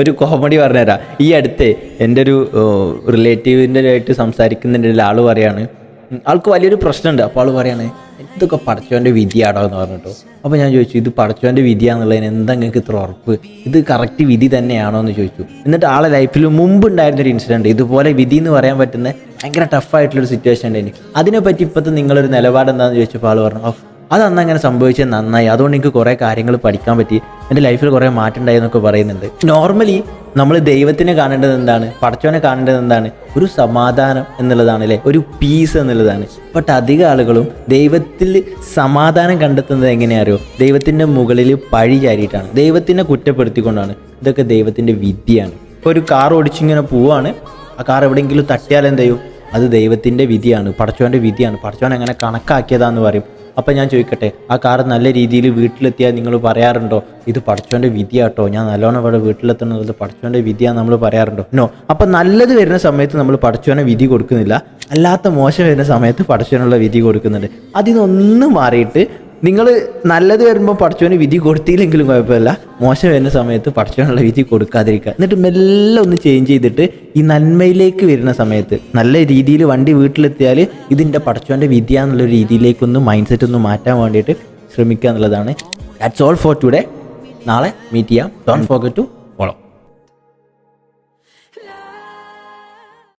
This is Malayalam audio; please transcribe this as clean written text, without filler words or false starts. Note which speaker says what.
Speaker 1: ഒരു കോമഡി പറഞ്ഞുതരാം. ഈ അടുത്ത് എൻ്റെ ഒരു റിലേറ്റീവിൻ്റെ ആയിട്ട് സംസാരിക്കുന്നതിൻ്റെ ആൾ പറയാണ്, ആൾക്ക് വലിയൊരു പ്രശ്നമുണ്ട്. അപ്പോൾ ആൾ പറയാണ് ഇതൊക്കെ പടച്ചവൻ്റെ വിധിയാണോ എന്ന് പറഞ്ഞിട്ടോ. അപ്പോൾ ഞാൻ ചോദിച്ചു, ഇത് പടച്ചവൻ്റെ വിധിയാണെന്നുള്ളതിന് എന്താ നിങ്ങൾക്ക് ഇത്ര ഉറപ്പ്? ഇത് കറക്റ്റ് വിധി തന്നെയാണോ എന്ന് ചോദിച്ചു. എന്നിട്ട് ആളെ ലൈഫിൽ മുമ്പ് ഉണ്ടായിരുന്നൊരു ഇൻസിഡൻറ്റ്, ഇതുപോലെ വിധി എന്ന് പറയാൻ പറ്റുന്ന ഭയങ്കര ടഫായിട്ടുള്ളൊരു സിറ്റുവേഷൻ ഉണ്ടായിരുന്നു. അതിനെപ്പറ്റി ഇപ്പോഴത്തെ നിങ്ങളൊരു നിലപാട് എന്താണെന്ന് ചോദിച്ചപ്പോൾ ആൾ പറഞ്ഞു, അതന്ന് അങ്ങനെ സംഭവിച്ചത് നന്നായി, അതുകൊണ്ട് എനിക്ക് കുറേ കാര്യങ്ങൾ പഠിക്കാൻ പറ്റി, എൻ്റെ ലൈഫിൽ കുറേ മാറ്റം ഉണ്ടായി എന്നൊക്കെ പറയുന്നുണ്ട്. നോർമലി നമ്മൾ ദൈവത്തിനെ കാണേണ്ടത് എന്താണ്, പടച്ചവനെ കാണേണ്ടത് എന്താണ്? ഒരു സമാധാനം എന്നുള്ളതാണ് അല്ലേ, ഒരു പീസ് എന്നുള്ളതാണ്. ബട്ട് അധിക ആളുകളും ദൈവത്തിൽ സമാധാനം കണ്ടെത്തുന്നത് എങ്ങനെയാ അറിയോ? ദൈവത്തിൻ്റെ മുകളിൽ പഴി ചാരിയിട്ടാണ്, ദൈവത്തിനെ കുറ്റപ്പെടുത്തിക്കൊണ്ടാണ്. ഇതൊക്കെ ദൈവത്തിൻ്റെ വിധിയാണ്. ഇപ്പോൾ ഒരു കാർ ഓടിച്ചിങ്ങനെ പോവാണ്, ആ കാർ എവിടെയെങ്കിലും തട്ടിയാൽ എന്ത് ചെയ്യും? അത് ദൈവത്തിൻ്റെ വിധിയാണ്, പടച്ചവൻ്റെ വിധിയാണ്, പടച്ചവൻ അങ്ങനെ കണക്കാക്കിയതാന്ന് പറയും. അപ്പം ഞാൻ ചോദിക്കട്ടെ, ആ കാർ നല്ല രീതിയിൽ വീട്ടിലെത്തിയാൽ നിങ്ങൾ പറയാറുണ്ടോ ഇത് പടച്ചവൻ്റെ വിധിയാട്ടോ, ഞാൻ നല്ലോണം ഇവിടെ വീട്ടിലെത്തുന്നത് പടച്ചവൻ്റെ വിധിയാണ് നമ്മൾ പറയാറുണ്ടോ? നോ. അപ്പം നല്ലത് വരുന്ന സമയത്ത് നമ്മൾ പടച്ചവനെ വിധി കൊടുക്കുന്നില്ല, അല്ലാത്ത മോശം വരുന്ന സമയത്ത് പടച്ചവനുള്ള വിധി കൊടുക്കുന്നുണ്ട്. അതിനൊന്നും മാറിയിട്ട് നിങ്ങൾ നല്ലത് വരുമ്പോൾ പടച്ചവന് വിധി കൊടുത്തില്ലെങ്കിലും കുഴപ്പമില്ല, മോശം വരുന്ന സമയത്ത് പടച്ചവനുള്ള വിധി കൊടുക്കാതിരിക്കുക. എന്നിട്ട് മെല്ലെ ഒന്ന് ചേഞ്ച് ചെയ്തിട്ട് ഈ നന്മയിലേക്ക് വരുന്ന സമയത്ത് നല്ല രീതിയിൽ വണ്ടി വീട്ടിലെത്തിയാൽ ഇതിൻ്റെ പടച്ചവൻ്റെ വിധിയാന്നുള്ളൊരു രീതിയിലേക്കൊന്ന് മൈൻഡ് സെറ്റ് ഒന്ന് മാറ്റാൻ വേണ്ടിയിട്ട് ശ്രമിക്കുക എന്നുള്ളതാണ്. That's all for today. നാളെ മീറ്റ് ചെയ്യാം. Don't forget to